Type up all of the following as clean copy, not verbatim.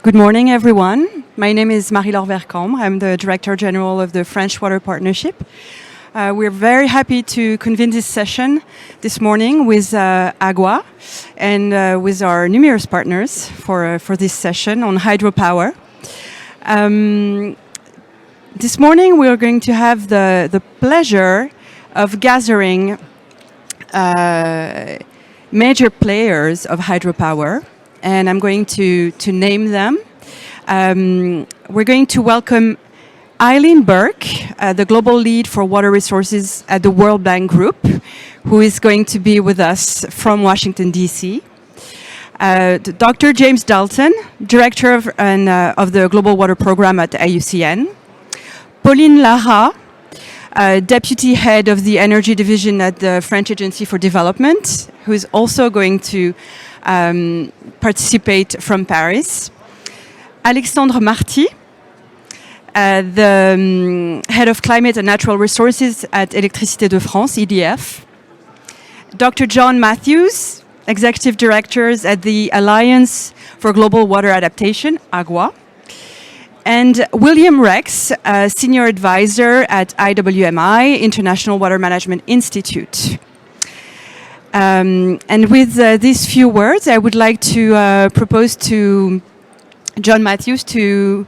Good morning, everyone. My name is Marie-Laure Vercambre. I'm the Director General of the French Water Partnership. We're very happy to convene this session this morning with AGUA and with our numerous partners for this session on hydropower. This morning we are going to have the pleasure of gathering major players of hydropower, and I'm going to name them. We're going to welcome Eileen Burke, the global lead for water resources at the World Bank Group, who is going to be with us from Washington, D.C. Dr. James Dalton, Director of the Global Water Program at IUCN. Pauline Larat, Deputy Head of the Energy Division at the French Agency for Development, who is also going to participate from Paris. Alexandre Marty, the Head of Climate and Natural Resources at Électricité de France, EDF. Dr. John Matthews, Executive Directors at the Alliance for Global Water Adaptation, AGUA. And William Rex, Senior Advisor at IWMI, International Water Management Institute. And with these few words, I would like to propose to John Matthews to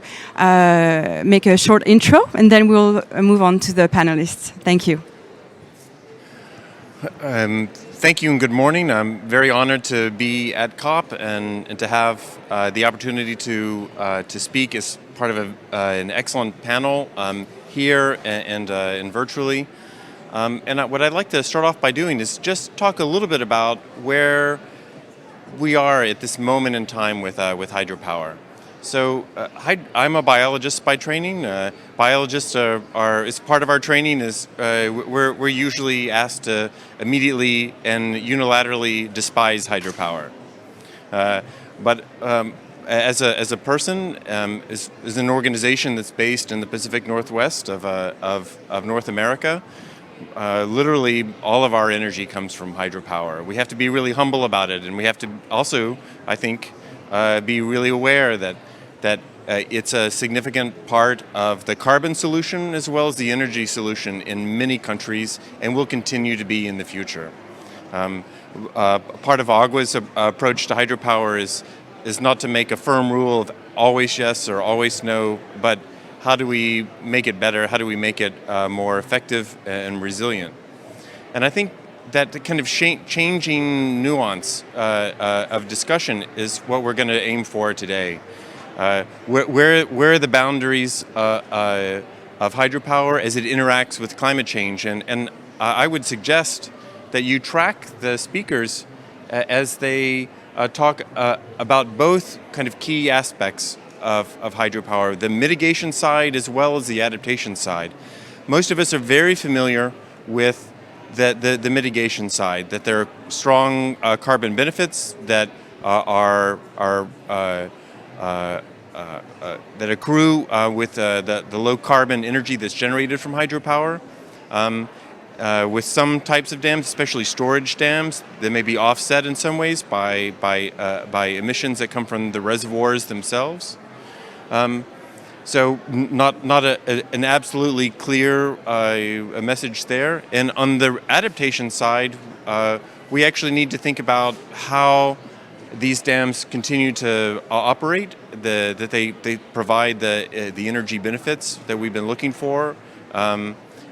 make a short intro, and then we'll move on to the panelists. Thank you. Thank you and good morning. I'm very honored to be at COP and to have the opportunity to speak as part of an excellent panel here and virtually. And what I'd like to start off by doing is just talk a little bit about where we are at this moment in time with hydropower. So I'm a biologist by training. Biologists are as part of our training is we're usually asked to immediately and unilaterally despise hydropower. But as a person, is an organization that's based in the Pacific Northwest of North America. Literally all of our energy comes from hydropower. We have to be really humble about it, and we have to also, I think, be really aware that it's a significant part of the carbon solution as well as the energy solution in many countries, and will continue to be in the future. Part of AGUA's approach to hydropower is not to make a firm rule of always yes or always no, but how do we make it better? How do we make it more effective and resilient? And I think that the kind of changing nuance of discussion is what we're going to aim for today. Where are the boundaries of hydropower as it interacts with climate change? And I would suggest that you track the speakers as they talk about both kind of key aspects of hydropower, the mitigation side as well as the adaptation side. Most of us are very familiar with the mitigation side, that there are strong carbon benefits that that accrue with the low carbon energy that's generated from hydropower. With some types of dams, especially storage dams, they may be offset in some ways by emissions that come from the reservoirs themselves. So not an absolutely clear a message there. And on the adaptation side, we actually need to think about how these dams continue to operate, that they provide the energy benefits that we've been looking for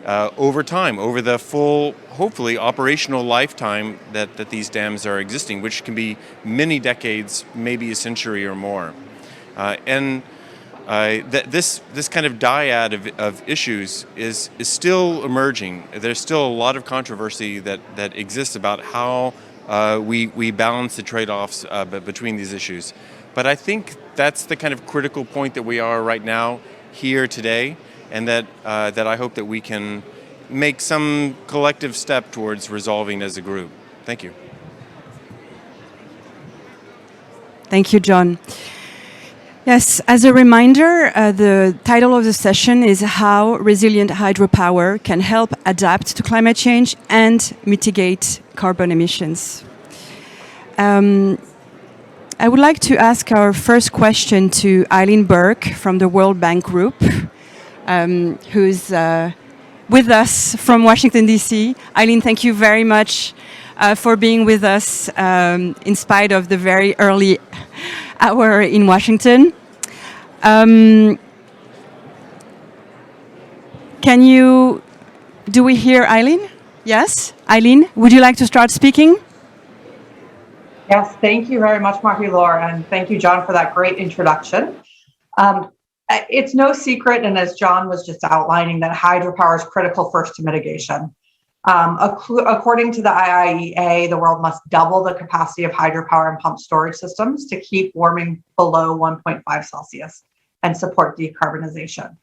over time, over the full, hopefully, operational lifetime that these dams are existing, which can be many decades, maybe a century or more. This kind of dyad of issues is still emerging. There's still a lot of controversy that exists about how we balance the trade-offs between these issues. But I think that's the kind of critical point that we are right now here today, and that I hope that we can make some collective step towards resolving as a group. Thank you. Thank you, John. Yes, as a reminder, the title of the session is How Resilient Hydropower Can Help Adapt to Climate Change and Mitigate Carbon Emissions. I would like to ask our first question to Eileen Burke from the World Bank Group, who's with us from Washington, D.C. Eileen, thank you very much for being with us in spite of the very early hour in Washington. Do we hear Eileen? Yes? Eileen, would you like to start speaking? Yes, thank you very much, Marie-Laure, and thank you, John, for that great introduction. It's no secret, and as John was just outlining, that hydropower is critical first to mitigation. According to the IEA, the world must double the capacity of hydropower and pump storage systems to keep warming below 1.5 Celsius and support decarbonization.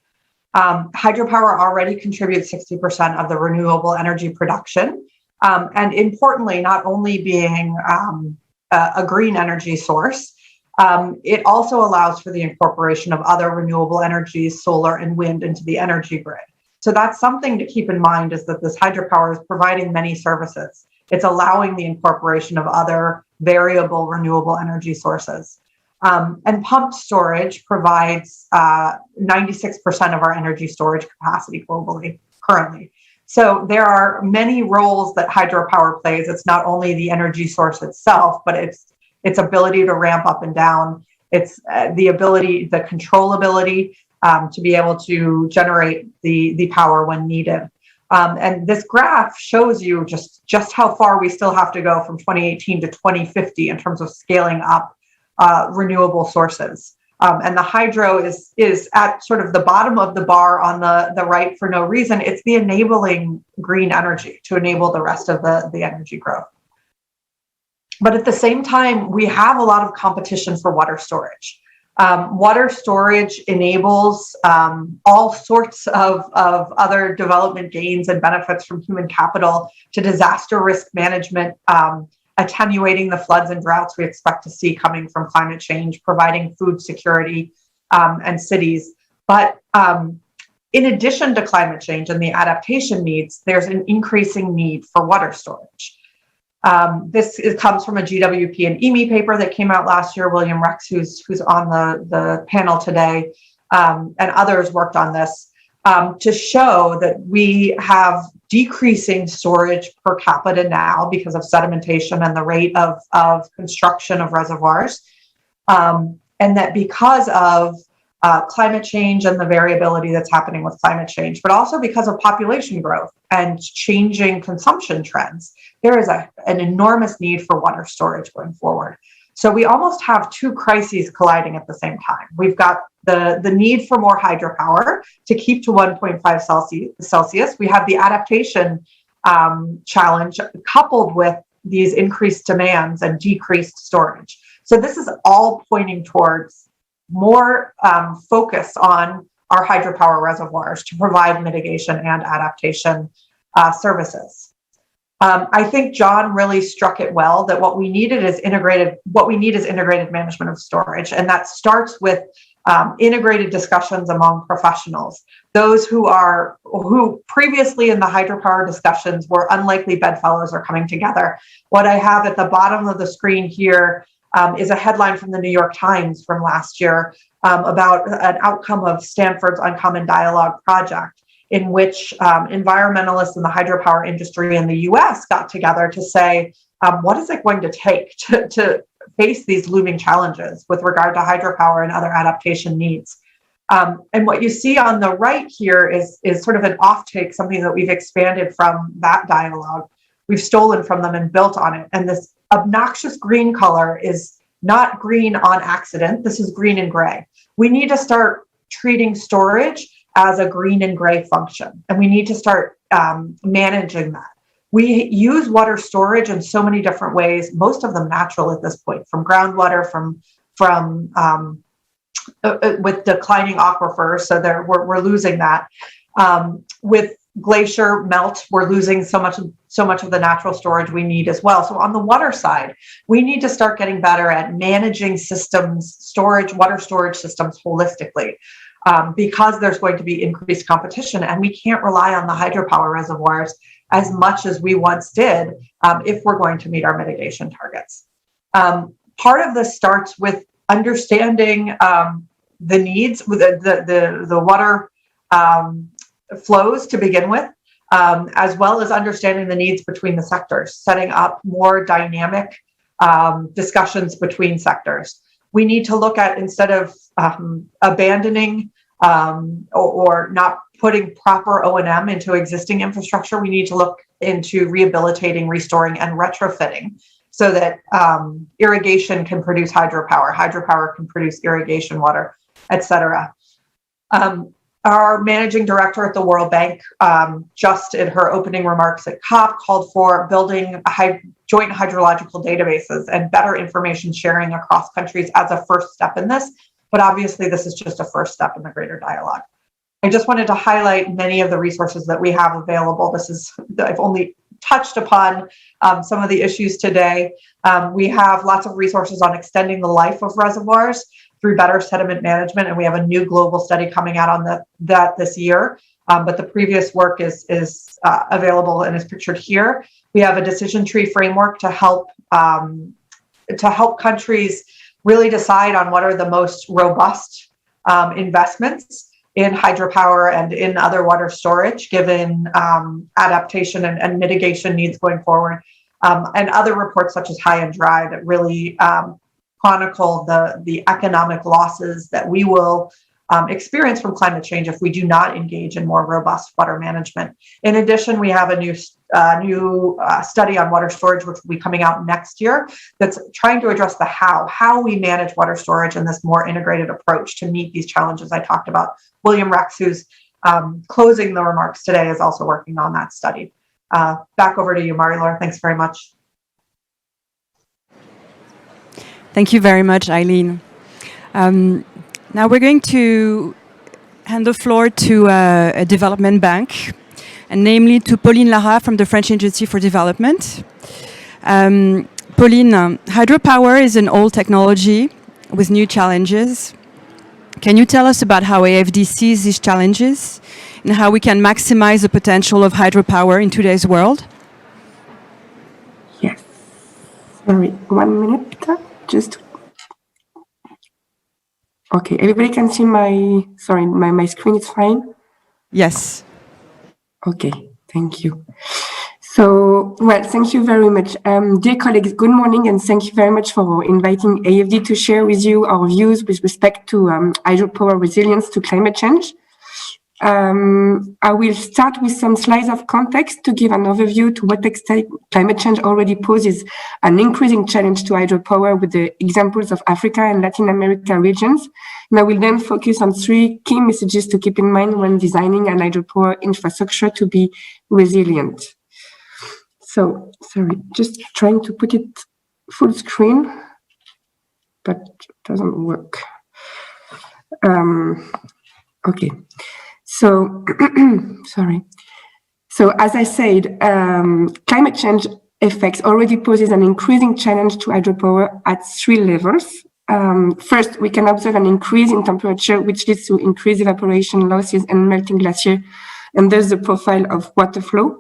Hydropower already contributes 60% of the renewable energy production, and importantly, not only being a green energy source, it also allows for the incorporation of other renewable energies, solar and wind, into the energy grid. So that's something to keep in mind, is that this hydropower is providing many services. It's allowing the incorporation of other variable renewable energy sources. And pumped storage provides 96% of our energy storage capacity globally currently. So there are many roles that hydropower plays. It's not only the energy source itself, but its ability to ramp up and down. It's the controllability to be able to generate the power when needed. And this graph shows you just how far we still have to go from 2018 to 2050 in terms of scaling up renewable sources. And the hydro is at sort of the bottom of the bar on the right for no reason. It's the enabling green energy to enable the rest of the energy growth. But at the same time, we have a lot of competition for water storage. Water storage enables all sorts of other development gains and benefits, from human capital to disaster risk management, attenuating the floods and droughts we expect to see coming from climate change, providing food security and cities. But in addition to climate change and the adaptation needs, there's an increasing need for water storage. This comes from a GWP and EME paper that came out last year. William Rex, who's on the panel today, and others worked on this to show that we have decreasing storage per capita now because of sedimentation and the rate of construction of reservoirs, and that because of climate change and the variability that's happening with climate change, but also because of population growth and changing consumption trends, there is an enormous need for water storage going forward. So we almost have two crises colliding at the same time. We've got the need for more hydropower to keep to 1.5 Celsius. We have the adaptation challenge coupled with these increased demands and decreased storage. So this is all pointing towards more focus on our hydropower reservoirs to provide mitigation and adaptation services. I think John really struck it well, that what we need is integrated management of storage, and that starts with integrated discussions among professionals. Those who previously in the hydropower discussions were unlikely bedfellows are coming together. What I have at the bottom of the screen here is a headline from the New York Times from last year about an outcome of Stanford's Uncommon Dialogue project, in which environmentalists in the hydropower industry in the US got together to say, what is it going to take to face these looming challenges with regard to hydropower and other adaptation needs? And what you see on the right here is sort of an offtake, something that we've expanded from that dialogue. We've stolen from them and built on it. And this obnoxious green color is not green on accident. This is green and gray. We need to start treating storage as a green and gray function, and we need to start managing that. We use water storage in so many different ways, most of them natural at this point, from groundwater, from with declining aquifers, so we're losing that. With glacier melt, we're losing so much of the natural storage we need as well. So on the water side, we need to start getting better at managing water storage systems holistically, because there's going to be increased competition, and we can't rely on the hydropower reservoirs as much as we once did if we're going to meet our mitigation targets. part of this starts with understanding the needs, the water flows to begin with, as well as understanding the needs between the sectors, setting up more dynamic discussions between sectors. We need to look at, instead of abandoning or not putting proper O&M into existing infrastructure, we need to look into rehabilitating, restoring, and retrofitting so that irrigation can produce hydropower, hydropower can produce irrigation water, etc. Our managing director at the World Bank, just in her opening remarks at COP, called for building joint hydrological databases and better information sharing across countries as a first step in this. But obviously, this is just a first step in the greater dialogue. I just wanted to highlight many of the resources that we have available. I've only touched upon some of the issues today. We have lots of resources on extending the life of reservoirs through better sediment management, and we have a new global study coming out on that this year. But the previous work is available and is pictured here. We have a decision tree framework to help countries really decide on what are the most robust investments in hydropower and in other water storage, given adaptation and mitigation needs going forward, and other reports such as High and Dry that really chronicle the economic losses that we will experience from climate change if we do not engage in more robust water management. In addition, we have a new study on water storage, which will be coming out next year, that's trying to address the how we manage water storage in this more integrated approach to meet these challenges I talked about. William Rex, who's closing the remarks today, is also working on that study. Back over to you, Marie-Laure. Thanks very much. Thank you very much, Eileen. Now we're going to hand the floor to a development bank, and namely to Pauline Larat from the French Agency for Development. Pauline, hydropower is an old technology with new challenges. Can you tell us about how AFD sees these challenges and how we can maximize the potential of hydropower in today's world? Yes. Sorry, 1 minute. Just. Okay, everybody can see my screen is fine? Yes. Okay, thank you. So, well, thank you very much. Dear colleagues, good morning, and thank you very much for inviting AFD to share with you our views with respect to hydropower resilience to climate change. I will start with some slides of context to give an overview to what extent climate change already poses an increasing challenge to hydropower with the examples of Africa and Latin America regions. And I will then focus on 3 key messages to keep in mind when designing an hydropower infrastructure to be resilient. So, sorry, just trying to put it full screen, but it doesn't work. Okay. So, sorry. So, as I said, climate change effects already poses an increasing challenge to hydropower at 3 levels. First, we can observe an increase in temperature, which leads to increased evaporation losses and melting glacier, and thus the profile of water flow.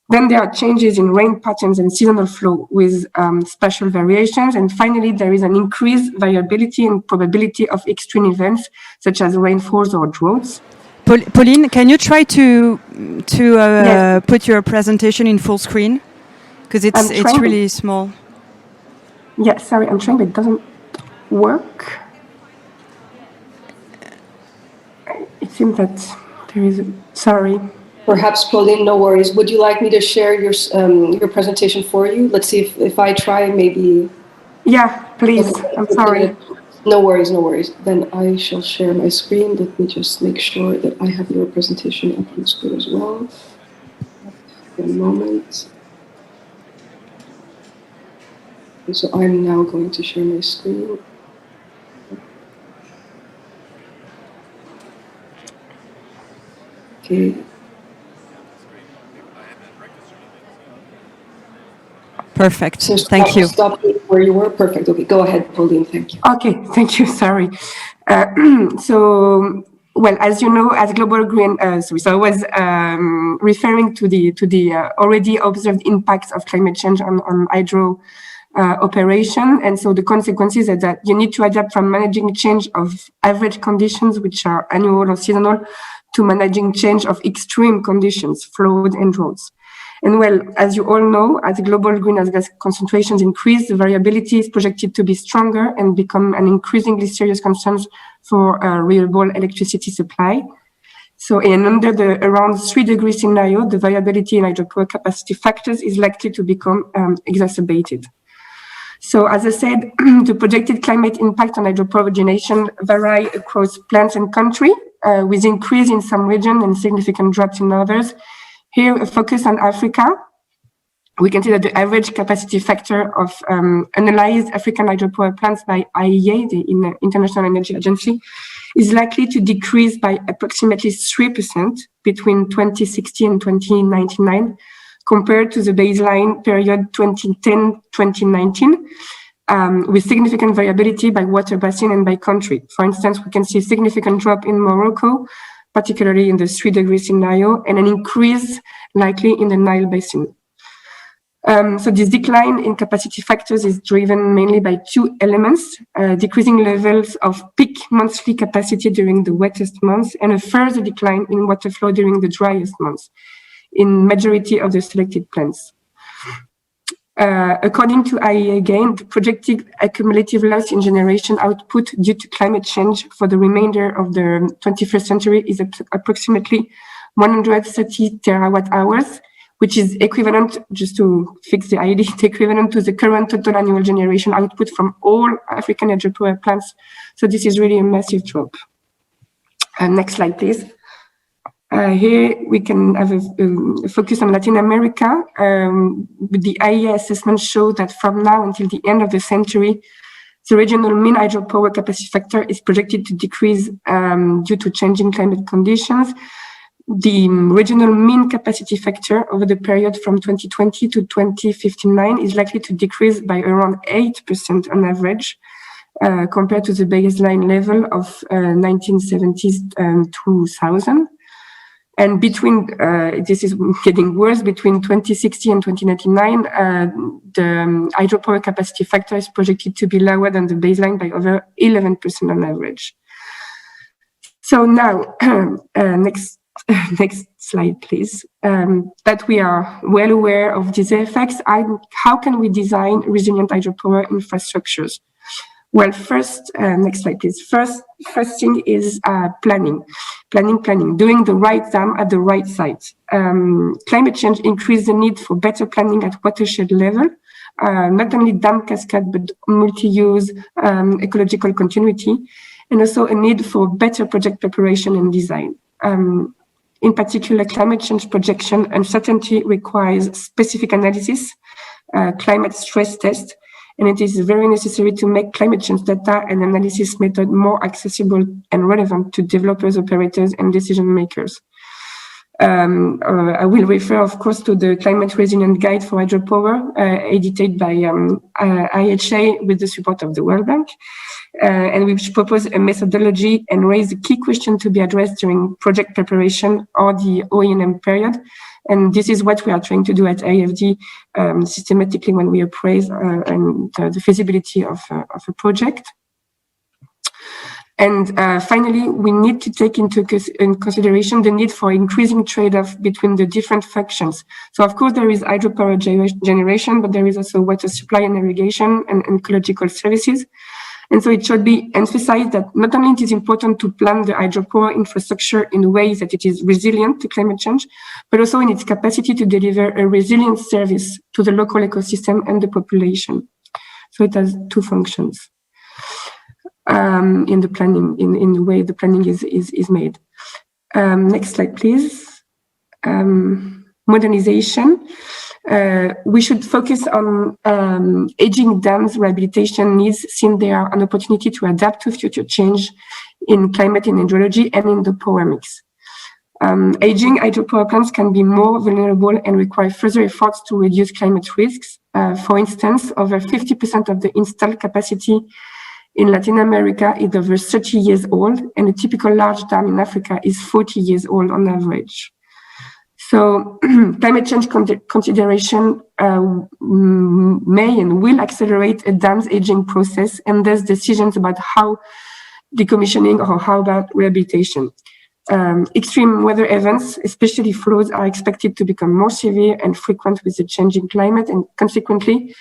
Then there are changes in rain patterns and seasonal flow with spatial variations. And finally, there is an increased variability and probability of extreme events, such as rainfalls or droughts. Pauline, can you try to Yes. put your presentation in full screen? Because it's really small. Yeah, sorry, I'm trying, but it doesn't work. It seems that there is, sorry. Perhaps, Pauline, no worries. Would you like me to share your presentation for you? Let's see if I try, maybe. Yeah, please. I'm sorry. No worries, no worries. Then I shall share my screen. Let me just make sure that I have your presentation up on screen as well. A moment. And so I'm now going to share my screen. Okay. Perfect. So Thank you. Stop where you were. Perfect. Okay, go ahead, Pauline. Thank you. Okay, thank you. Sorry. So, well, as you know, as global green, so I was referring to the already observed impacts of climate change on hydro operation. And so the consequences are that you need to adapt from managing change of average conditions, which are annual or seasonal, to managing change of extreme conditions, flood and droughts. And well, as you all know, as global greenhouse gas concentrations increase, the variability is projected to be stronger and become an increasingly serious concern for renewable electricity supply. So under the around 3 degree scenario, the variability in hydropower capacity factors is likely to become exacerbated. So as I said, the projected climate impact on hydropower generation vary across plants and country, with increase in some regions and significant drops in others. Here, a focus on Africa. We can see that the average capacity factor of analyzed African hydropower plants by IEA, the International Energy Agency, is likely to decrease by approximately 3% between 2060 and 2099, compared to the baseline period 2010-2019, with significant variability by water basin and by country. For instance, we can see a significant drop in Morocco, particularly in the 3 degree scenario, and an increase likely in the Nile Basin. So this decline in capacity factors is driven mainly by 2 elements, decreasing levels of peak monthly capacity during the wettest months and a further decline in water flow during the driest months in majority of the selected plants. According to IEA again, the projected accumulative loss in generation output due to climate change for the remainder of the 21st century is approximately 130 terawatt hours, which is equivalent, just to fix the idea, equivalent to the current total annual generation output from all African hydropower plants. So this is really a massive drop. Next slide, please. Here we can have a focus on Latin America. The IEA assessment shows that from now until the end of the century, the regional mean hydropower capacity factor is projected to decrease due to changing climate conditions. The regional mean capacity factor over the period from 2020 to 2059 is likely to decrease by around 8% on average, compared to the baseline level of 1970s 2000. And between, this is getting worse, between 2060 and 2099, the hydropower capacity factor is projected to be lower than the baseline by over 11% on average. So now, next slide, please. That we are well aware of these effects, how can we design resilient hydropower infrastructures? Well, first, next slide, please. First thing is planning, doing the right dam at the right site. Climate change increases the need for better planning at watershed level, not only dam cascade, but multi-use ecological continuity, and also a need for better project preparation and design. In particular, climate change projection uncertainty requires specific analysis, climate stress test, and it is very necessary to make climate change data and analysis method more accessible and relevant to developers, operators, and decision makers. I will refer, of course, to the Climate Resilient Guide for Hydropower, edited by IHA with the support of the World Bank, and which propose a methodology and raise the key question to be addressed during project preparation or the O&M period. And this is what we are trying to do at AFD systematically when we appraise the feasibility of a project. And finally, we need to take into consideration the need for increasing trade-off between the different functions. So of course, there is hydropower generation, but there is also water supply and irrigation and ecological services. And so it should be emphasized that not only it is important to plan the hydropower infrastructure in a way that it is resilient to climate change, but also in its capacity to deliver a resilient service to the local ecosystem and the population. So it has 2 functions in the planning, in the way the planning is made. Next slide, please. Modernization. We should focus on aging dams rehabilitation needs, since they are an opportunity to adapt to future change in climate and hydrology and in the power mix. Aging hydropower plants can be more vulnerable and require further efforts to reduce climate risks. For instance, over 50% of the installed capacity in Latin America is over 30 years old, and a typical large dam in Africa is 40 years old on average. So climate change consideration may and will accelerate a dam's aging process, and thus decisions about how decommissioning or how about rehabilitation. Extreme weather events, especially floods, are expected to become more severe and frequent with the changing climate, and consequently,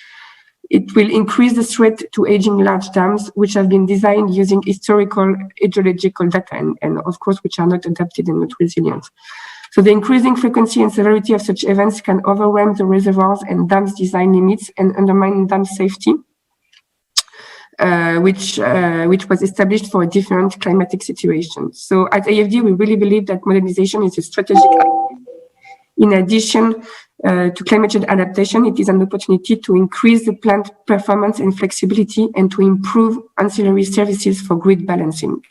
it will increase the threat to aging large dams, which have been designed using historical hydrological data and of course, which are not adapted and not resilient. So the increasing frequency and severity of such events can overwhelm the reservoirs and dams design limits and undermine dam safety, which was established for a different climatic situation. So at AFD, we really believe that modernization is a strategic activity. In addition to climate change adaptation, it is an opportunity to increase the plant performance and flexibility and to improve ancillary services for grid balancing.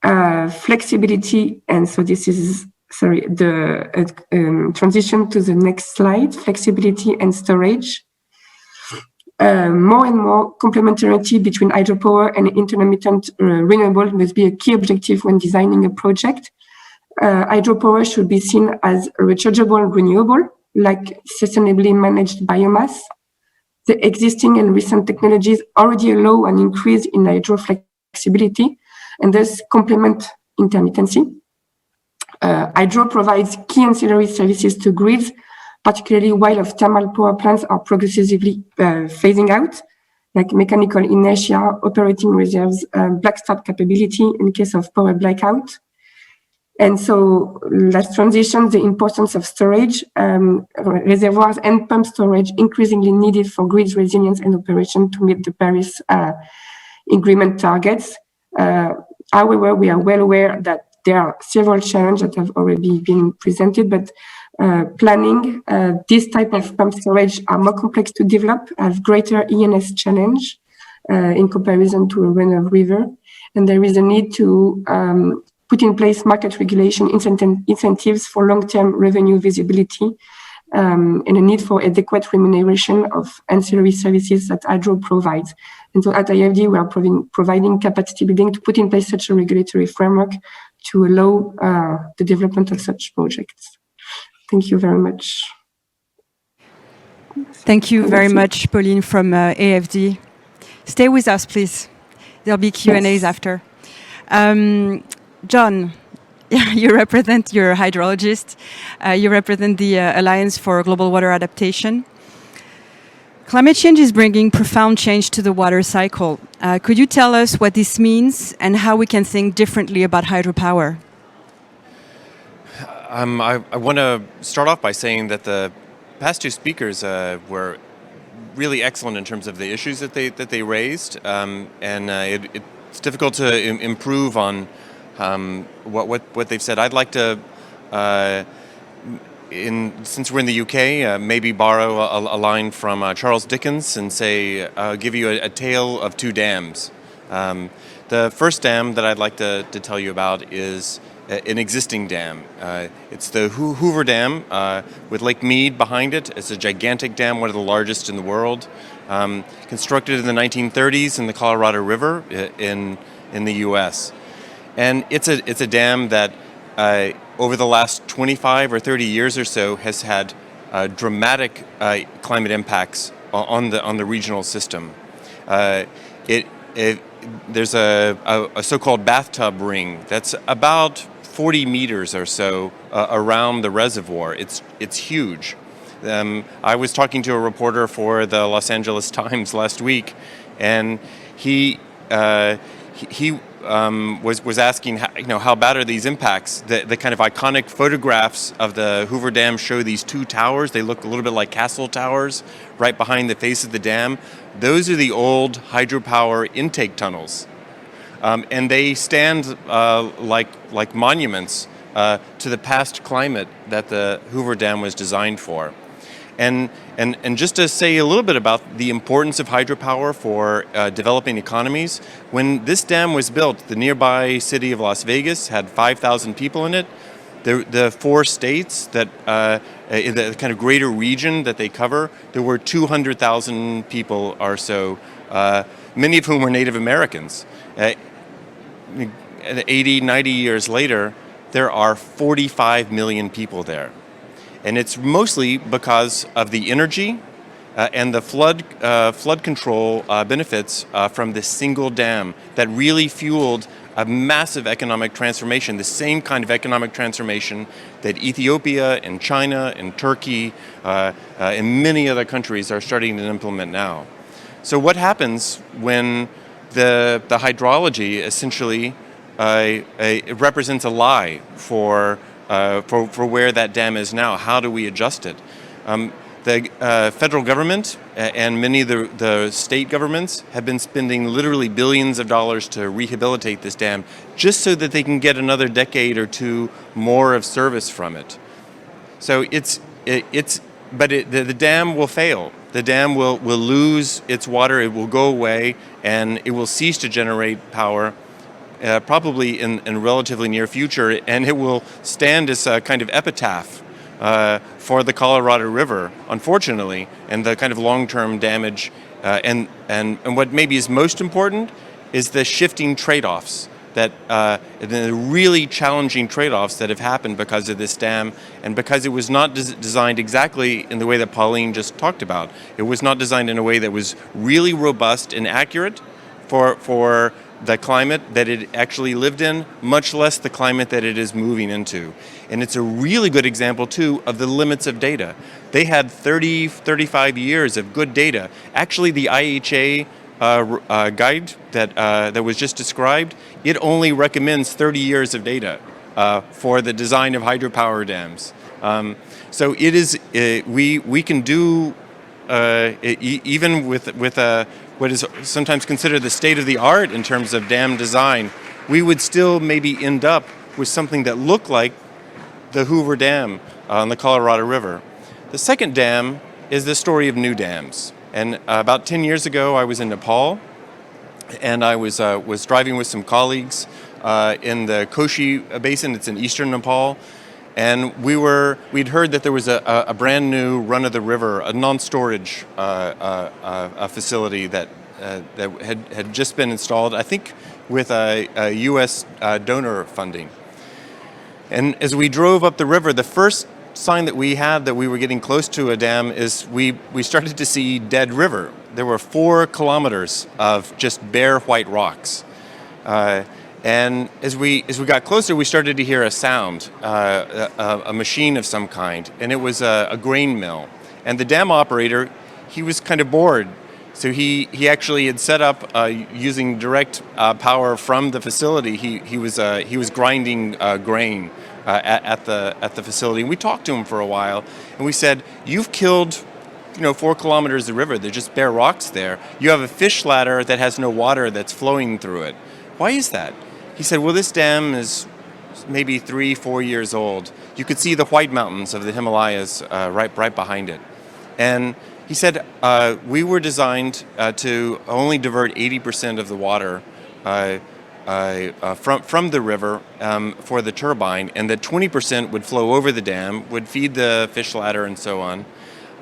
Flexibility, and so this is, the transition to the next slide, flexibility and storage. More and more complementarity between hydropower and intermittent renewable must be a key objective when designing a project. Hydropower should be seen as a rechargeable renewable, like sustainably managed biomass. The existing and recent technologies already allow an increase in hydro flexibility and thus complement intermittency. Hydro provides key ancillary services to grids, particularly while thermal power plants are progressively phasing out, like mechanical inertia, operating reserves, black start capability in case of power blackout. And so let's transition the importance of storage, reservoirs and pump storage increasingly needed for grid resilience and operation to meet the Paris Agreement targets. However, we are well aware that there are several challenges that have already been presented, but planning this type of pump storage are more complex to develop, have greater ENS challenge in comparison to a run-of-river, and there is a need to put in place market regulation incentives for long-term revenue visibility, and a need for adequate remuneration of ancillary services that hydro provides. And so at IFD, we are providing capacity building to put in place such a regulatory framework to allow the development of such projects. Thank you very much. Thank you very much, Pauline from AFD. Stay with us, please. There'll be Q&As Yes. after. John, you represent, you're a hydrologist. You represent the Alliance for Global Water Adaptation. Climate change is bringing profound change to the water cycle. Could you tell us what this means and how we can think differently about hydropower? I want to start off by saying that the past two speakers were really excellent in terms of the issues that they raised, and it's difficult to improve on what they've said. I'd like to, since we're in the UK, maybe borrow a line from Charles Dickens and say, give you a tale of two dams. The first dam that I'd like to tell you about is an existing dam. It's the Hoover Dam with Lake Mead behind it. It's a gigantic dam, one of the largest in the world. Constructed in the 1930s in the Colorado River in the US. And it's a dam that over the last 25 or 30 years or so has had dramatic climate impacts on the regional system. There's a so-called bathtub ring that's about 40 meters or so around the reservoir. It's huge. I was talking to a reporter for the Los Angeles Times last week, and he was asking how bad are these impacts. The kind of iconic photographs of the Hoover Dam show these two towers. They look a little bit like castle towers right behind the face of the dam. Those are the old hydropower intake tunnels. And they stand like monuments to the past climate that the Hoover Dam was designed for. And just to say a little bit about the importance of hydropower for developing economies, when this dam was built, the nearby city of Las Vegas had 5,000 people in it. The four states that, in the kind of greater region that they cover, there were 200,000 people or so, many of whom were Native Americans. 80, 90 years later, there are 45 million people there. And it's mostly because of the energy and the flood control benefits from this single dam that really fueled a massive economic transformation, the same kind of economic transformation that Ethiopia and China and Turkey and many other countries are starting to implement now. So what happens when the hydrology essentially it represents a lie for where that dam is now? How do we adjust it? The federal government and many of the state governments have been spending literally billions of dollars to rehabilitate this dam just so that they can get another decade or two more of service from it. So the dam will fail. The dam will lose its water, it will go away, and it will cease to generate power probably in relatively near future, and it will stand as a kind of epitaph for the Colorado River, unfortunately, and the kind of long-term damage. And what maybe is most important is the shifting trade-offs, that the really challenging trade-offs that have happened because of this dam, and because it was not designed exactly in the way that Pauline just talked about. It was not designed in a way that was really robust and accurate for the climate that it actually lived in, much less the climate that it is moving into. And it's a really good example, too, of the limits of data. They had 35 years of good data. Actually, the IHA guide that was just described, it only recommends 30 years of data for the design of hydropower dams. So it is, we can do, even with what is sometimes considered the state of the art in terms of dam design, we would still maybe end up with something that looked like the Hoover Dam on the Colorado River. The second dam is the story of new dams. And about 10 years ago, I was in Nepal, and I was driving with some colleagues in the Koshi Basin. It's in eastern Nepal. And we'd heard that there was a brand new run-of-the-river, a non-storage facility that had just been installed, I think with a U.S. donor funding. And as we drove up the river, the first sign that we had that we were getting close to a dam is we started to see dead river. There were 4 kilometers of just bare white rocks. And as we got closer, we started to hear a sound, a machine of some kind, and it was a grain mill. And the dam operator, he was kind of bored, so he actually had set up using direct power from the facility. He was grinding grain at the facility. And we talked to him for a while, and we said, "You've killed 4 kilometers of river. They're just bare rocks there. You have a fish ladder that has no water that's flowing through it. Why is that?" He said, "Well, this dam is maybe 3-4 years old. You could see the White Mountains of the Himalayas right behind it." And he said, "We were designed to only divert 80% of the water from the river for the turbine, and that 20% would flow over the dam, would feed the fish ladder and so on.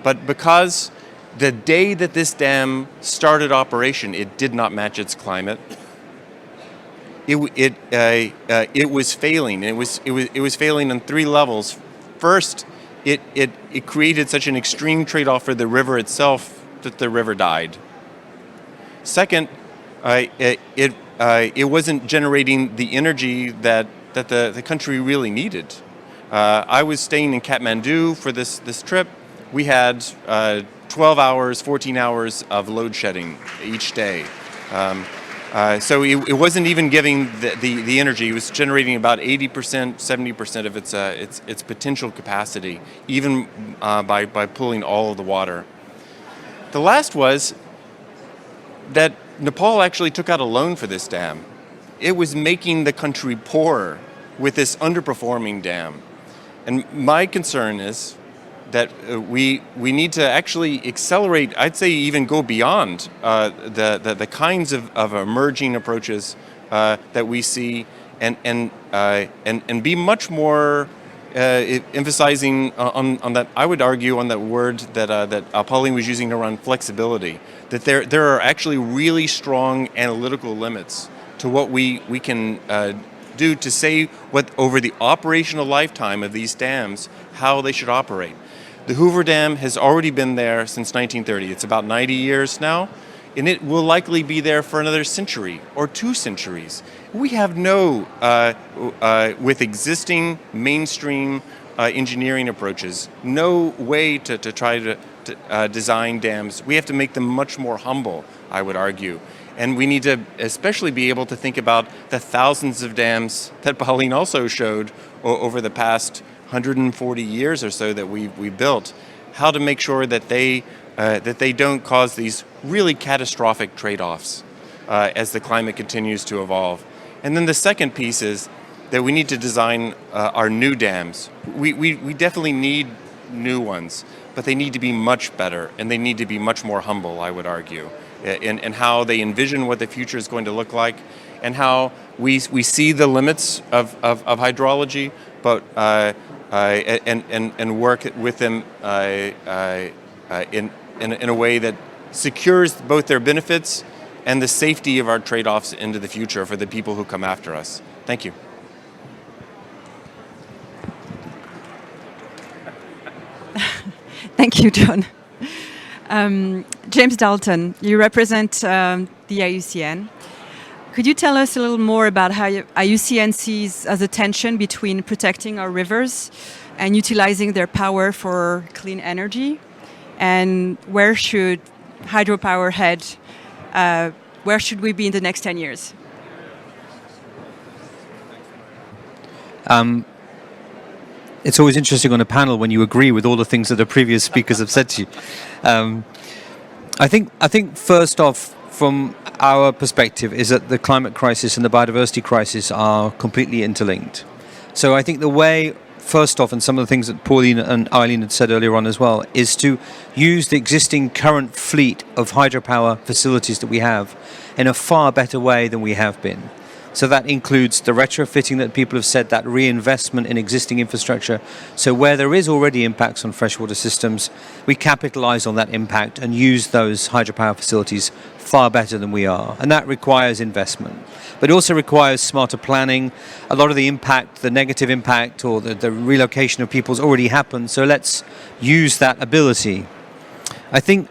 But because the day that this dam started operation, it did not match its climate. It was failing. It was failing on 3 levels. First, it created such an extreme trade-off for the river itself that the river died. Second, it wasn't generating the energy that the country really needed. I was staying in Kathmandu for this trip. We had 12 hours, 14 hours of load shedding each day. So it wasn't even giving the energy. It was generating about 80%, 70% of its potential capacity, even by pulling all of the water. The last was that Nepal actually took out a loan for this dam. It was making the country poorer with this underperforming dam. And my concern is that we need to actually accelerate, I'd say even go beyond the kinds of emerging approaches that we see, and be much more emphasizing on that. I would argue on that word that Pauline was using around flexibility, that there are actually really strong analytical limits to what we can do to say what over the operational lifetime of these dams, how they should operate. The Hoover Dam has already been there since 1930. It's about 90 years now, and it will likely be there for another century or 2 centuries. We have with existing mainstream engineering approaches, no way to try to design dams. We have to make them much more humble, I would argue. And we need to especially be able to think about the thousands of dams that Pauline also showed over the past 140 years or so that we built, how to make sure that they don't cause these really catastrophic trade-offs as the climate continues to evolve. And then the second piece is that we need to design our new dams. We definitely need new ones, but they need to be much better and they need to be much more humble, I would argue, in how they envision what the future is going to look like and how we see the limits of hydrology, but and work with them in a way that secures both their benefits and the safety of our trade-offs into the future for the people who come after us. Thank you. Thank you, John. James Dalton, you represent the IUCN. Could you tell us a little more about how IUCN sees as a tension between protecting our rivers and utilizing their power for clean energy? And where should hydropower head? Where should we be in the next 10 years? It's always interesting on a panel when you agree with all the things that the previous speakers have said to you. I think first off, from our perspective, is that the climate crisis and the biodiversity crisis are completely interlinked. So I think the way, first off, and some of the things that Pauline and Eileen had said earlier on as well, is to use the existing current fleet of hydropower facilities that we have in a far better way than we have been. So that includes the retrofitting that people have said, that reinvestment in existing infrastructure. So where there is already impacts on freshwater systems, we capitalize on that impact and use those hydropower facilities far better than we are. And that requires investment. But it also requires smarter planning. A lot of the impact, the negative impact or the relocation of people's already happened. So let's use that ability. I think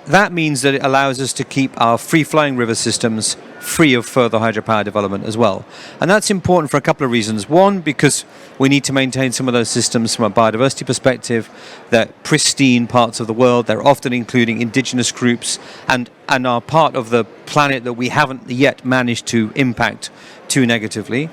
that means that it allows us to keep our free-flowing river systems free of further hydropower development as well. And that's important for a couple of reasons. One, because we need to maintain some of those systems from a biodiversity perspective. They're pristine parts of the world. They're often including indigenous groups and are part of the planet that we haven't yet managed to impact too negatively.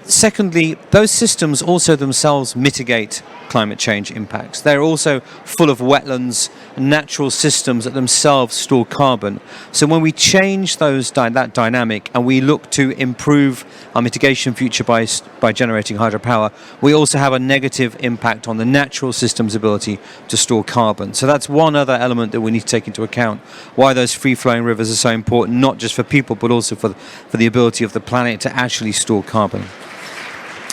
Secondly, those systems also themselves mitigate climate change impacts. They're also full of wetlands and natural systems that themselves store carbon. So when we change that dynamic and we look to improve our mitigation future by generating hydropower, we also have a negative impact on the natural system's ability to store carbon. So that's one other element that we need to take into account, why those free-flowing rivers are so important, not just for people, but also for the ability of the planet to actually store carbon.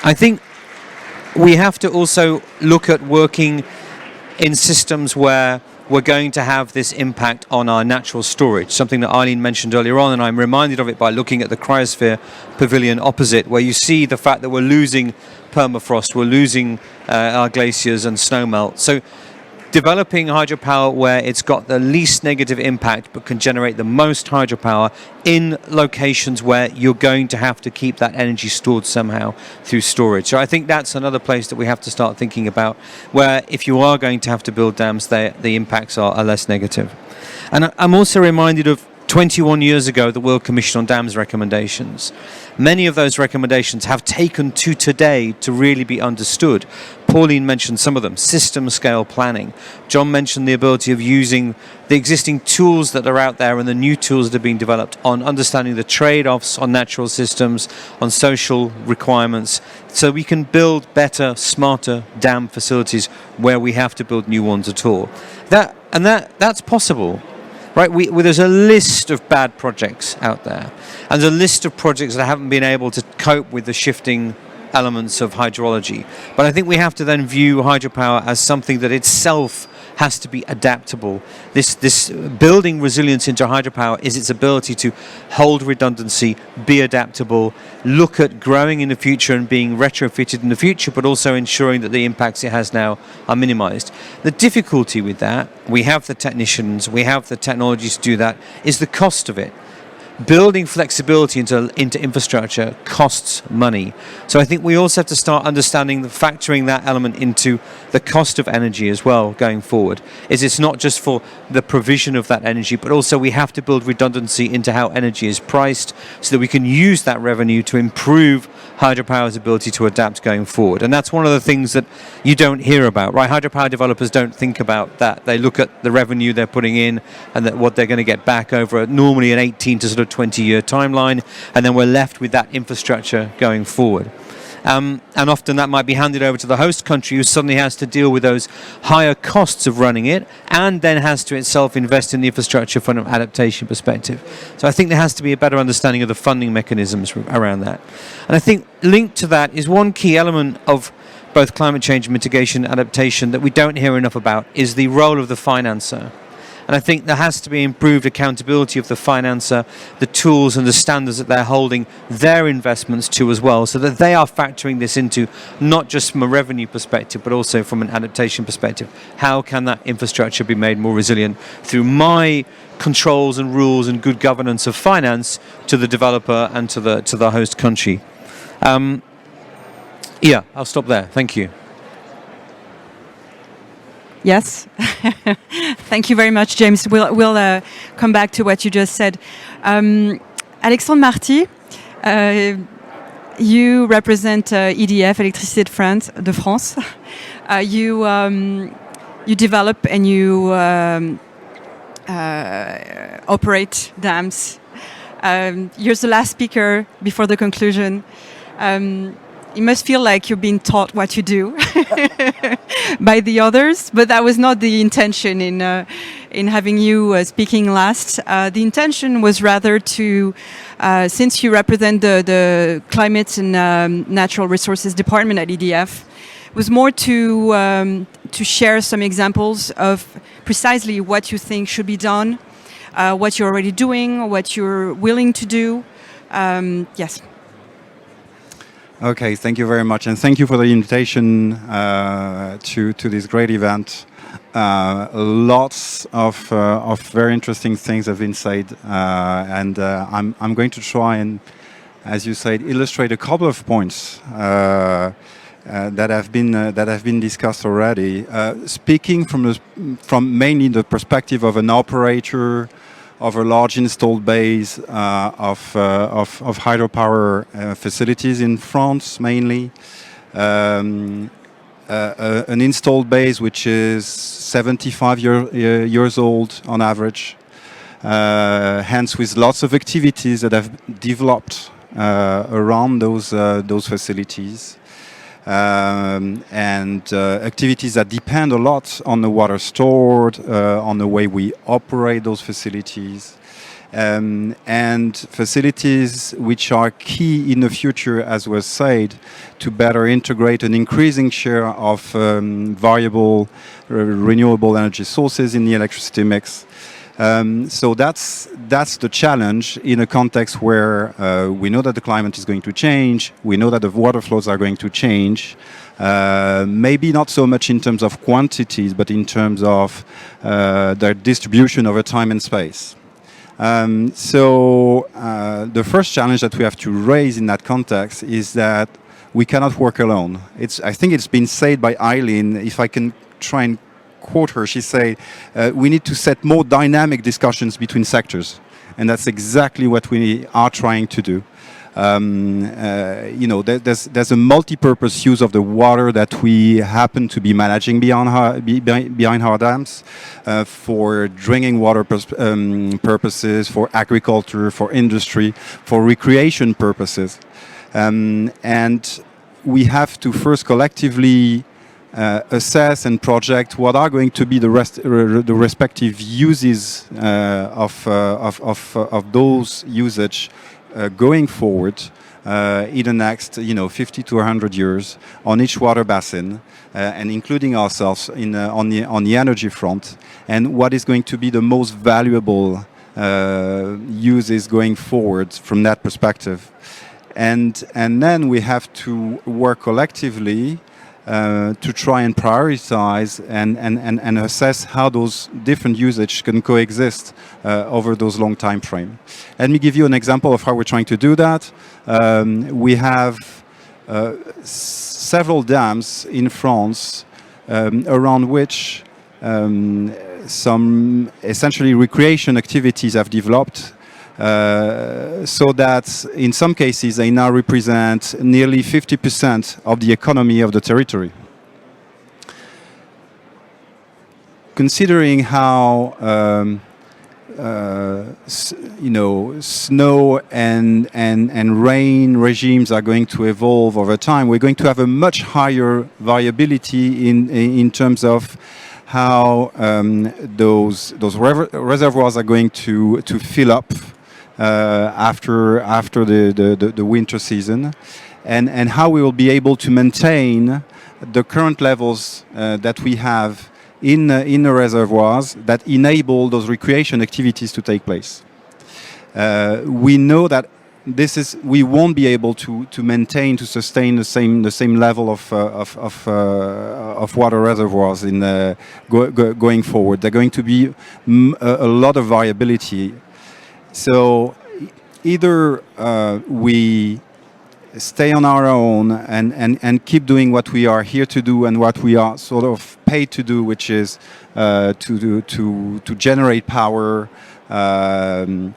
I think we have to also look at working in systems where we're going to have this impact on our natural storage, something that Eileen mentioned earlier on, and I'm reminded of it by looking at the cryosphere pavilion opposite, where you see the fact that we're losing permafrost, we're losing our glaciers and snowmelt. So developing hydropower where it's got the least negative impact but can generate the most hydropower in locations where you're going to have to keep that energy stored somehow through storage. So I think that's another place that we have to start thinking about, where if you are going to have to build dams, the impacts are less negative. And I'm also reminded of 21 years ago, the World Commission on Dams recommendations. Many of those recommendations have taken to today to really be understood. Pauline mentioned some of them, system scale planning. John mentioned the ability of using the existing tools that are out there and the new tools that are being developed on understanding the trade-offs on natural systems, on social requirements, so we can build better, smarter dam facilities where we have to build new ones at all. That's possible. Right, there's a list of bad projects out there, and there's a list of projects that haven't been able to cope with the shifting elements of hydrology. But I think we have to then view hydropower as something that itself has to be adaptable. This building resilience into hydropower is its ability to hold redundancy, be adaptable, look at growing in the future and being retrofitted in the future, but also ensuring that the impacts it has now are minimized. The difficulty with that, we have the technicians, we have the technologies to do that, is the cost of it. Building flexibility into infrastructure costs money. So I think we also have to start understanding factoring that element into the cost of energy as well going forward. It's not just for the provision of that energy, but also we have to build redundancy into how energy is priced so that we can use that revenue to improve hydropower's ability to adapt going forward. And that's one of the things that you don't hear about, right? Hydropower developers don't think about that. They look at the revenue they're putting in and what they're going to get back over normally an 18 to sort of 20-year timeline, and then we're left with that infrastructure going forward. And often that might be handed over to the host country, who suddenly has to deal with those higher costs of running it, and then has to itself invest in the infrastructure from an adaptation perspective. So I think there has to be a better understanding of the funding mechanisms around that. And I think linked to that is one key element of both climate change mitigation and adaptation that we don't hear enough about, is the role of the financer. And I think there has to be improved accountability of the financer, the tools and the standards that they're holding their investments to as well, so that they are factoring this into not just from a revenue perspective, but also from an adaptation perspective. How can that infrastructure be made more resilient through my controls and rules and good governance of finance to the developer and to the host country? Yeah, I'll stop there. Thank you. Yes. Thank you very much, James. We'll come back to what you just said. Alexandre Marty, you represent EDF, Électricité de France. You develop and you operate dams. You're the last speaker before the conclusion. You must feel like you're being taught what you do by the others, but that was not the intention in having you speaking last. The intention was rather to, since you represent the Climate and Natural Resources Department at EDF, was more to share some examples of precisely what you think should be done, what you're already doing, what you're willing to do. Yes. Okay, thank you very much, and thank you for the invitation to this great event. Lots of very interesting things have been said, and I'm going to try and, as you said, illustrate a couple of points that have been discussed already. Speaking from mainly the perspective of an operator of a large installed base of hydropower facilities in France, mainly. An installed base which is 75 years old on average, hence with lots of activities that have developed around those facilities. And activities that depend a lot on the water stored, on the way we operate those facilities, and facilities which are key in the future, as was said, to better integrate an increasing share of variable renewable energy sources in the electricity mix. So that's the challenge in a context where we know that the climate is going to change, we know that the water flows are going to change, maybe not so much in terms of quantities, but in terms of their distribution over time and space. So the first challenge that we have to raise in that context is that we cannot work alone. I think it's been said by Eileen, if I can try and quote her, she said, we need to set more dynamic discussions between sectors. And that's exactly what we are trying to do. There's a multi-purpose use of the water that we happen to be managing behind our dams for drinking water purposes, for agriculture, for industry, for recreation purposes. And we have to first collectively assess and project what are going to be the respective uses of those usage going forward in the next 50 to 100 years on each water basin, and including ourselves on the energy front, and what is going to be the most valuable uses going forward from that perspective. And then we have to work collectively to try and prioritize and assess how those different usage can coexist over those long time frame. Let me give you an example of how we're trying to do that. We have several dams in France around which some essentially recreation activities have developed, so that in some cases they now represent nearly 50% of the economy of the territory. Considering how snow and rain regimes are going to evolve over time, we're going to have a much higher variability in terms of how those reservoirs are going to fill up after the winter season, and how we will be able to maintain the current levels that we have in the reservoirs that enable those recreation activities to take place. We know that we won't be able to maintain, to sustain the same level of water reservoirs going forward. There's going to be a lot of variability. So either we stay on our own and keep doing what we are here to do and what we are sort of paid to do, which is to generate power and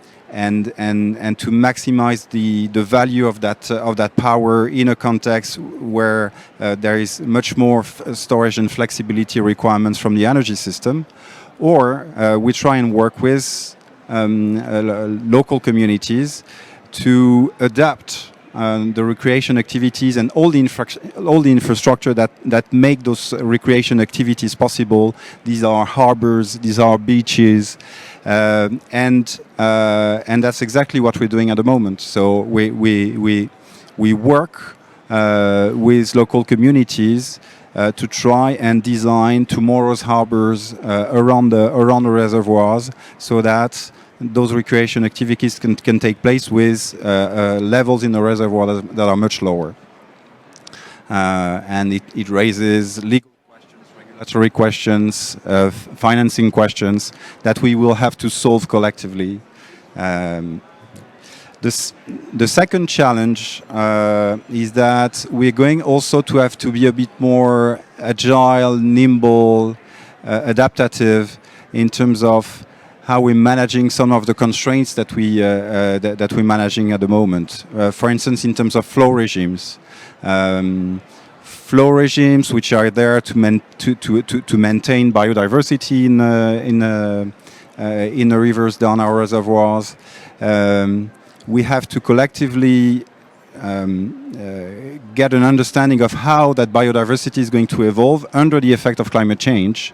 to maximize the value of that power in a context where there is much more storage and flexibility requirements from the energy system, or we try and work with local communities to adapt the recreation activities and all the infrastructure that make those recreation activities possible. These are harbors, these are beaches, and that's exactly what we're doing at the moment. So we work with local communities to try and design tomorrow's harbors around the reservoirs, so that those recreation activities can take place with levels in the reservoir that are much lower. And it raises legal questions, regulatory questions, financing questions that we will have to solve collectively. The second challenge is that we're going also to have to be a bit more agile, nimble, adaptive in terms of how we're managing some of the constraints that we're managing at the moment. For instance, in terms of flow regimes. Flow regimes which are there to maintain biodiversity in the rivers down our reservoirs. We have to collectively get an understanding of how that biodiversity is going to evolve under the effect of climate change,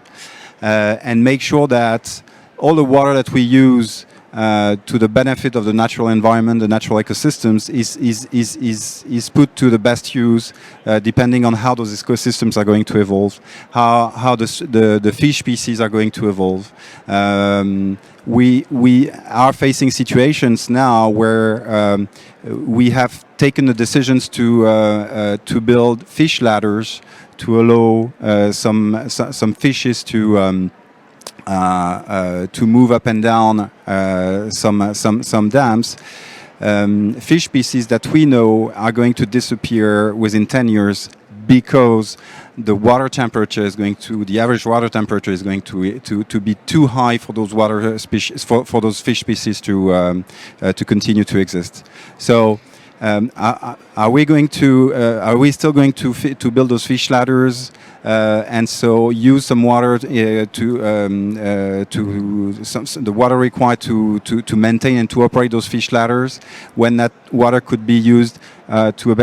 and make sure that all the water that we use to the benefit of the natural environment, the natural ecosystems, is put to the best use, depending on how those ecosystems are going to evolve, how the fish species are going to evolve. We are facing situations now where we have taken the decisions to build fish ladders to allow some fishes to move up and down some dams. Fish species that we know are going to disappear within 10 years because the water temperature is going to, the average water temperature is going to be too high for those water species, for those fish species to continue to exist. So are we still going to build those fish ladders and so use some water the water required to maintain and to operate those fish ladders, when that water could be used to a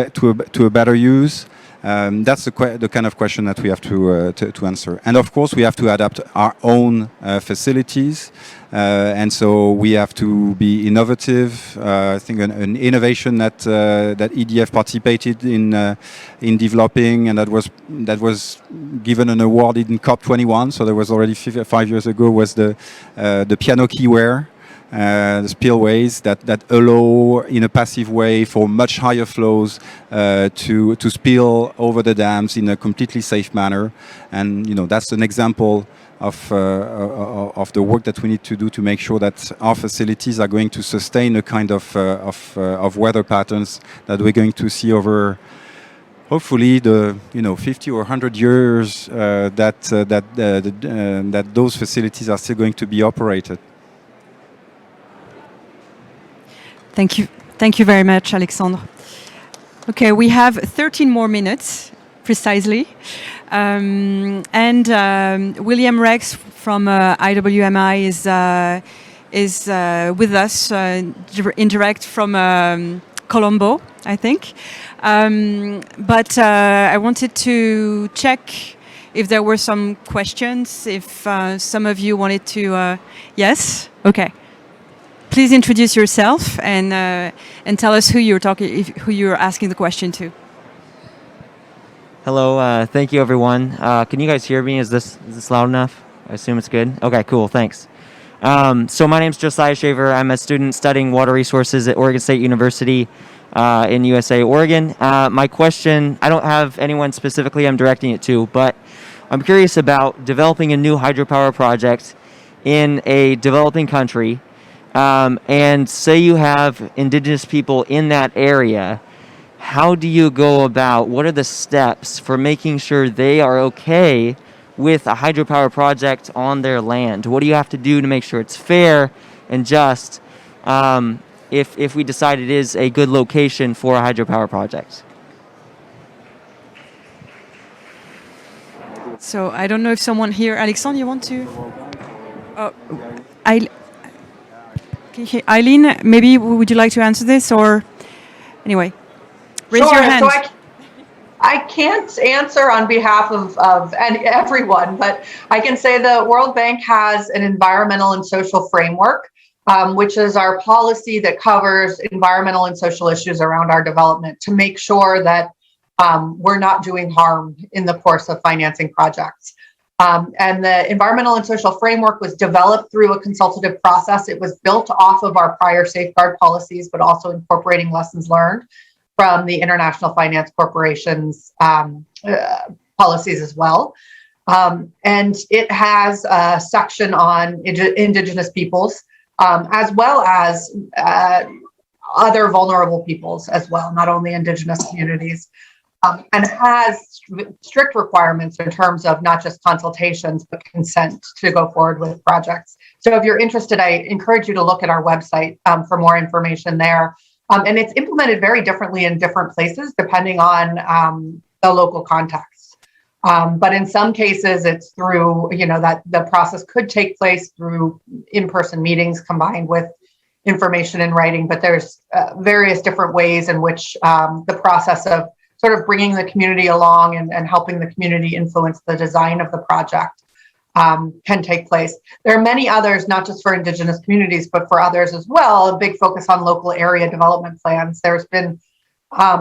better use? That's the kind of question that we have to answer. And of course, we have to adapt our own facilities. And so we have to be innovative. I think an innovation that EDF participated in developing, and that was given an award in COP21. So there was already 5 years ago, was the piano keyware. The spillways that allow in a passive way for much higher flows to spill over the dams in a completely safe manner, and that's an example of the work that we need to do to make sure that our facilities are going to sustain a kind of weather patterns that we're going to see over hopefully the 50 or 100 years that those facilities are still going to be operated. Thank you. Thank you very much, Alexandre. Okay, we have 13 more minutes, precisely. William Rex from IWMI is with us, in direct from Colombo, I think. But I wanted to check if there were some questions, if some of you wanted to... Yes? Okay. Please introduce yourself and tell us who you're asking the question to. Hello, thank you everyone. Can you guys hear me? Is this loud enough? I assume it's good. Okay, cool, thanks. So my name's Josiah Shaver. I'm a student studying water resources at Oregon State University in USA, Oregon. My question, I don't have anyone specifically I'm directing it to, but I'm curious about developing a new hydropower project in a developing country. And say you have indigenous people in that area, how do you go about, what are the steps for making sure they are okay with a hydropower project on their land? What do you have to do to make sure it's fair and just if we decide it is a good location for a hydropower project? So I don't know if someone here, Alexandre, you want to? Eileen, maybe would you like to answer this, or anyway, raise your hand. So I can't answer on behalf of everyone, but I can say the World Bank has an environmental and social framework, which is our policy that covers environmental and social issues around our development to make sure that we're not doing harm in the course of financing projects. And the environmental and social framework was developed through a consultative process. It was built off of our prior safeguard policies, but also incorporating lessons learned from the International Finance Corporation's policies as well. And it has a section on indigenous peoples, as well as other vulnerable peoples as well, not only indigenous communities. And has strict requirements in terms of not just consultations, but consent to go forward with projects. So if you're interested, I encourage you to look at our website for more information there. And it's implemented very differently in different places, depending on the local context. But in some cases, it's through, that the process could take place through in-person meetings combined with information in writing. But there's various different ways in which the process of sort of bringing the community along and helping the community influence the design of the project can take place. There are many others, not just for indigenous communities, but for others as well, a big focus on local area development plans. There's been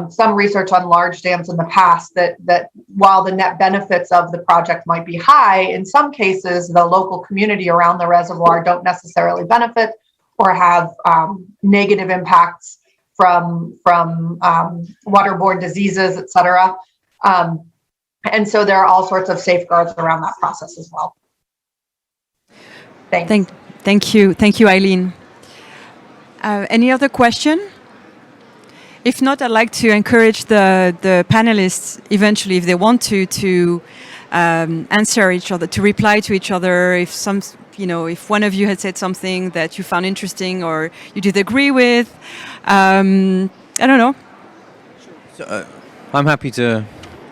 some research on large dams in the past that while the net benefits of the project might be high, in some cases, the local community around the reservoir don't necessarily benefit or have negative impacts from waterborne diseases, et cetera. And so there are all sorts of safeguards around that process as well. Thanks. Thank you, Eileen. Any other question? If not, I'd like to encourage the panelists eventually, if they want to answer each other, to reply to each other. If one of you had said something that you found interesting or you did agree with, I don't know. So, I'm happy to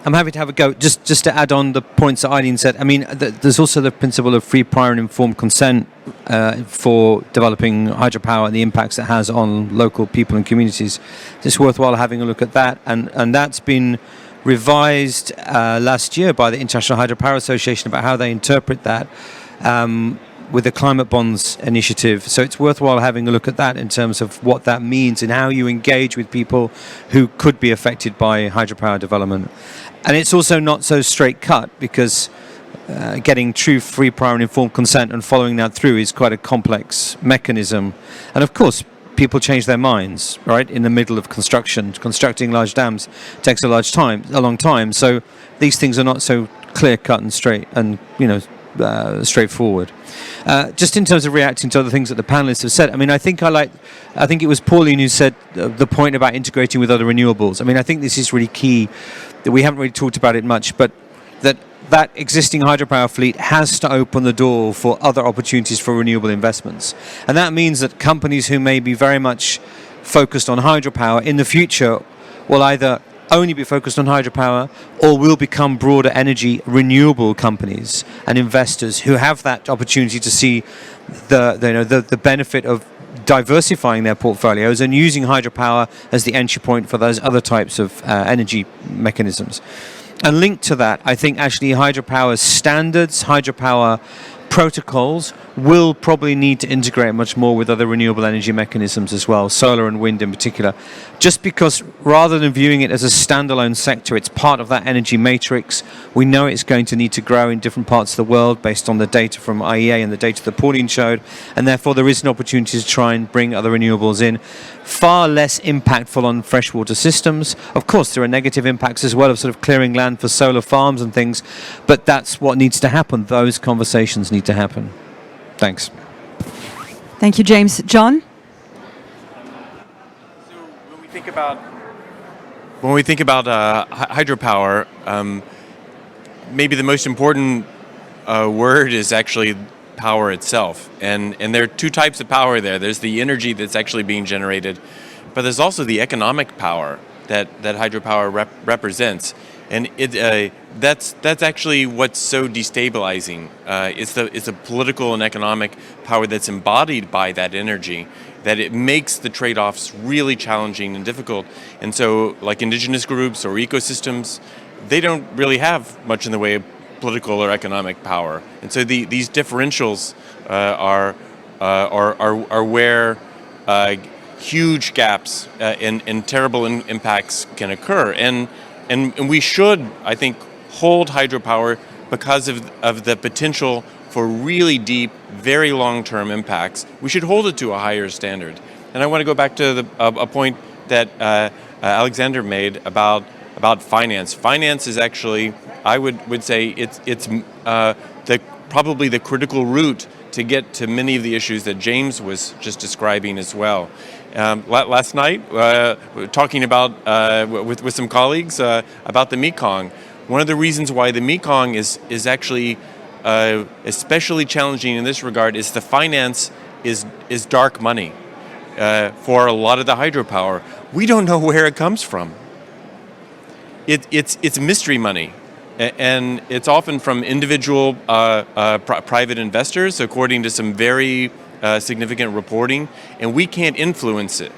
have a go. Just to add on the points that Eileen said. I mean, there's also the principle of free, prior, and informed consent for developing hydropower and the impacts it has on local people and communities. It's worthwhile having a look at that, and that's been revised last year by the International Hydropower Association about how they interpret that with the Climate Bonds initiative. So it's worthwhile having a look at that in terms of what that means and how you engage with people who could be affected by hydropower development. And it's also not so straight cut, because getting true, free, prior and informed consent and following that through is quite a complex mechanism. And of course, people change their minds, right, in the middle of construction. Constructing large dams takes a long time. So these things are not so clear cut and straight and, straightforward. Just in terms of reacting to other things that the panelists have said, I think it was Pauline who said the point about integrating with other renewables. I think this is really key, that we haven't really talked about it much, but that existing hydropower fleet has to open the door for other opportunities for renewable investments. And that means that companies who may be very much focused on hydropower in the future will either only be focused on hydropower or will become broader energy renewable companies and investors who have that opportunity to see the benefit of diversifying their portfolios and using hydropower as the entry point for those other types of energy mechanisms. And linked to that, I think actually hydropower standards, hydropower protocols will probably need to integrate much more with other renewable energy mechanisms as well, solar and wind in particular, just because rather than viewing it as a standalone sector, it's part of that energy matrix. We know it's going to need to grow in different parts of the world based on the data from IEA and the data that Pauline showed, and therefore there is an opportunity to try and bring other renewables in, far less impactful on freshwater systems. Of course, there are negative impacts as well of sort of clearing land for solar farms and things, but that's what needs to happen. Those conversations need to happen. Thanks. Thank you, James. John? So when we think about hydropower, maybe the most important word is actually power itself. And there are two types of power there. There's the energy that's actually being generated, but there's also the economic power that hydropower represents. And that's actually what's so destabilizing. It's the political and economic power that's embodied by that energy, that it makes the trade-offs really challenging and difficult. And so, like indigenous groups or ecosystems, they don't really have much in the way of political or economic power. And so these differentials are where huge gaps and terrible impacts can occur. And we should, I think, hold hydropower because of the potential for really deep, very long-term impacts. We should hold it to a higher standard. And I want to go back to a point that Alexander made about finance. Finance is actually, I would say, it's probably the critical route to get to many of the issues that James was just describing as well. Last night, talking about with some colleagues about the Mekong. One of the reasons why the Mekong is actually especially challenging in this regard is the finance is dark money for a lot of the hydropower. We don't know where it comes from. It's mystery money. And it's often from individual private investors, according to some very significant reporting, and we can't influence it.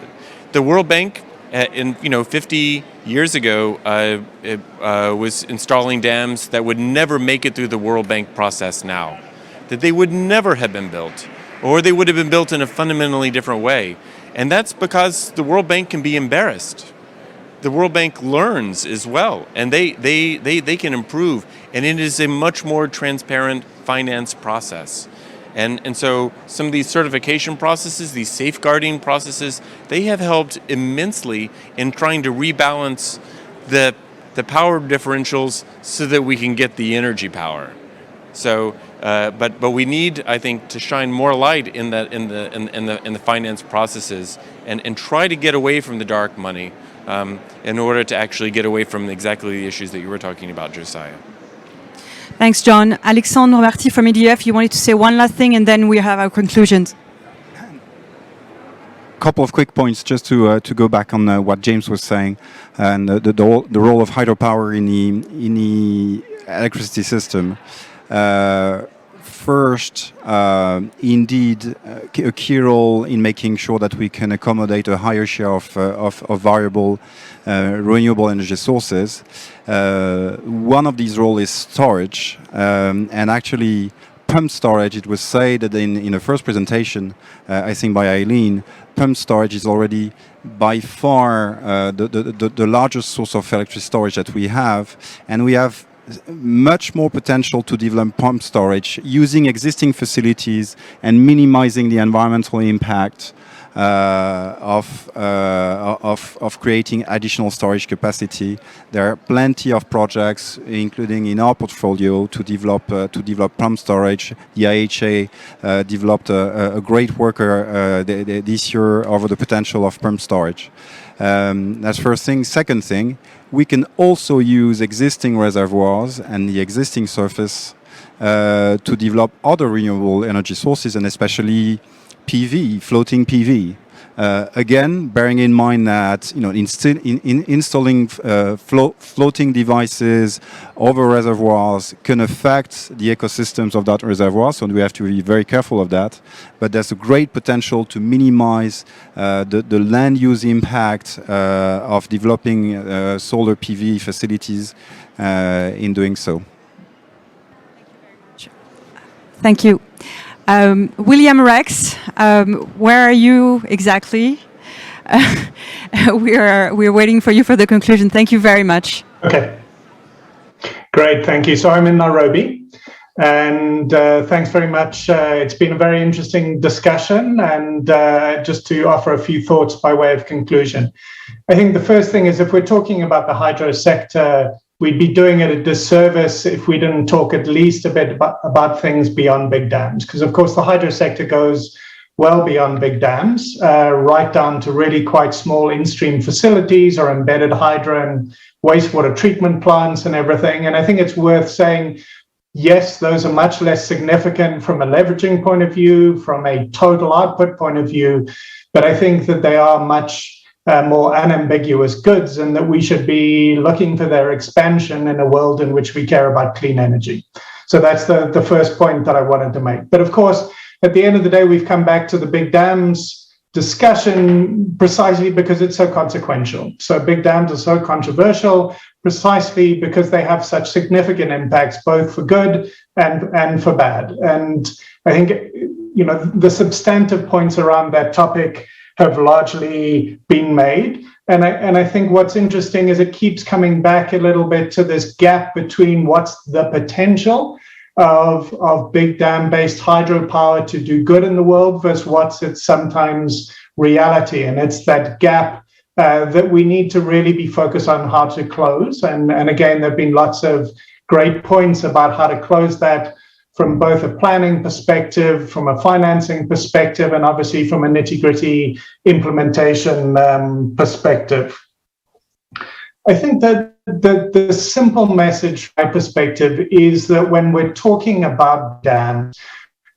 The World Bank, 50 years ago, was installing dams that would never make it through the World Bank process now, that they would never have been built, or they would have been built in a fundamentally different way. And that's because the World Bank can be embarrassed. The World Bank learns as well, and they can improve, and it is a much more transparent finance process. And so some of these certification processes, these safeguarding processes, they have helped immensely in trying to rebalance the power differentials so that we can get the energy power. So, but we need, I think, to shine more light in the finance processes and try to get away from the dark money. In order to actually get away from exactly the issues that you were talking about, Josiah. Thanks, John. Alexandre Marty from EDF, you wanted to say one last thing and then we have our conclusions. Couple of quick points just to go back on what James was saying and the role of hydropower in the electricity system. first, indeed, a key role in making sure that we can accommodate a higher share of variable renewable energy sources. One of these roles is storage, and actually pump storage. It was said that in the first presentation, I think by Eileen, pump storage is already by far the largest source of electric storage that we have, and we have much more potential to develop pump storage using existing facilities and minimizing the environmental impact of creating additional storage capacity. There are plenty of projects, including in our portfolio, to develop pump storage. The IHA developed a great worker this year over the potential of pump storage. That's first thing. Second thing, we can also use existing reservoirs and the existing surface to develop other renewable energy sources, and especially PV, floating PV. Again, bearing in mind that installing floating devices over reservoirs can affect the ecosystems of that reservoir, so we have to be very careful of that. But there's a great potential to minimize the land use impact of developing solar PV facilities in doing so. Thank you. William Rex, where are you exactly? We're waiting for you for the conclusion. Thank you very much. Okay, great, thank you. So I'm in Nairobi, and thanks very much. It's been a very interesting discussion, and just to offer a few thoughts by way of conclusion. I think the first thing is, if we're talking about the hydro sector, we'd be doing it a disservice if we didn't talk at least a bit about things beyond big dams, because of course the hydro sector goes well beyond big dams, right down to really quite small in-stream facilities or embedded hydro and wastewater treatment plants and everything. And I think it's worth saying, yes, those are much less significant from a leveraging point of view, from a total output point of view, but I think that they are much more unambiguous goods, and that we should be looking for their expansion in a world in which we care about clean energy. So that's the first point that I wanted to make. But of course, at the end of the day, we've come back to the big dams discussion precisely because it's so consequential. So big dams are so controversial precisely because they have such significant impacts, both for good and for bad. And I think, the substantive points around that topic have largely been made. And I think what's interesting is it keeps coming back a little bit to this gap between what's the potential of big dam-based hydropower to do good in the world versus what's its sometimes reality. And it's that gap that we need to really be focused on how to close. And again, there have been lots of great points about how to close that, from both a planning perspective, from a financing perspective, and obviously from a nitty-gritty implementation perspective. I think that the simple message from my perspective is that when we're talking about dams,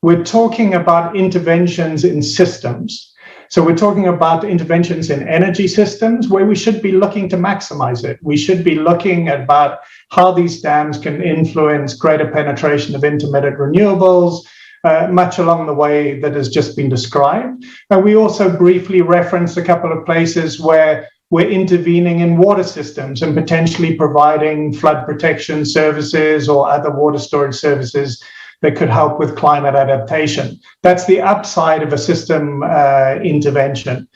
we're talking about interventions in systems. So we're talking about interventions in energy systems where we should be looking to maximize it. We should be looking at about how these dams can influence greater penetration of intermittent renewables, much along the way that has just been described. And we also briefly referenced a couple of places where we're intervening in water systems and potentially providing flood protection services or other water storage services that could help with climate adaptation. That's the upside of a system intervention.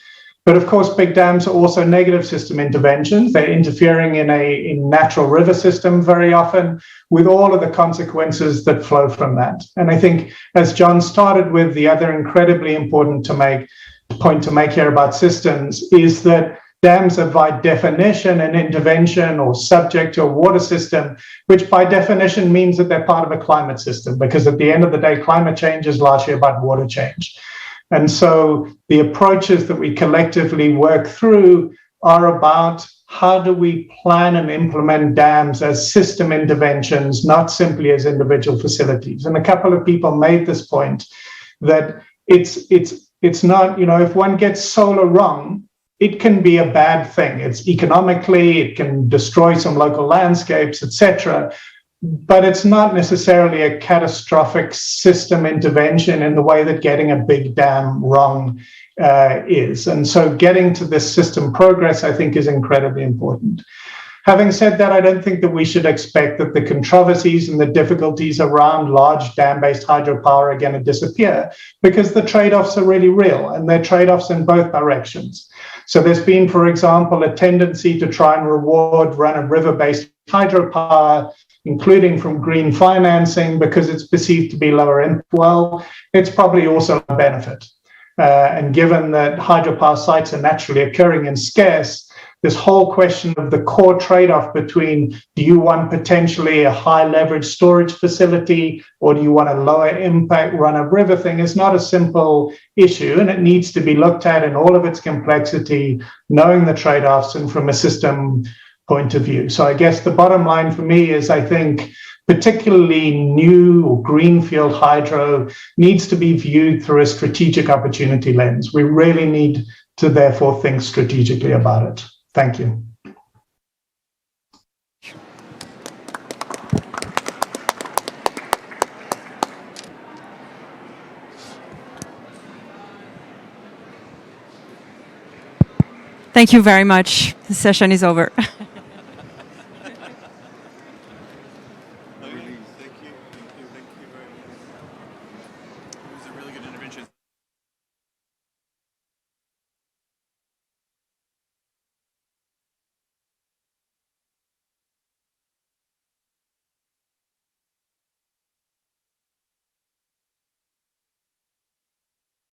But of course, big dams are also negative system interventions. They're interfering in a natural river system very often, with all of the consequences that flow from that. And I think, as John started with, the other incredibly important point to make here about systems is that dams are by definition an intervention or subject to a water system, which by definition means that they're part of a climate system, because at the end of the day, climate change is largely about water change. And so the approaches that we collectively work through are about how do we plan and implement dams as system interventions, not simply as individual facilities. And a couple of people made this point that it's not, if one gets solar wrong, it can be a bad thing. It's economically, it can destroy some local landscapes, etc. but it's not necessarily a catastrophic system intervention in the way that getting a big dam wrong is. And so getting to this system progress, I think, is incredibly important. Having said that, I don't think that we should expect that the controversies and the difficulties around large dam-based hydropower are going to disappear, because the trade-offs are really real, and they're trade-offs in both directions. So there's been, for example, a tendency to try and reward run-of-river-based hydropower, including from green financing, because it's perceived to be lower in. Well, it's probably also a benefit. And given that hydropower sites are naturally occurring and scarce, this whole question of the core trade-off between, do you want potentially a high leverage storage facility, or do you want a lower impact run-of-river thing, is not a simple issue, and it needs to be looked at in all of its complexity, knowing the trade-offs and from a system point of view. So I guess the bottom line for me is, I think particularly new or greenfield hydro needs to be viewed through a strategic opportunity lens. We really need to therefore think strategically about it. Thank you. Thank you very much. The session is over.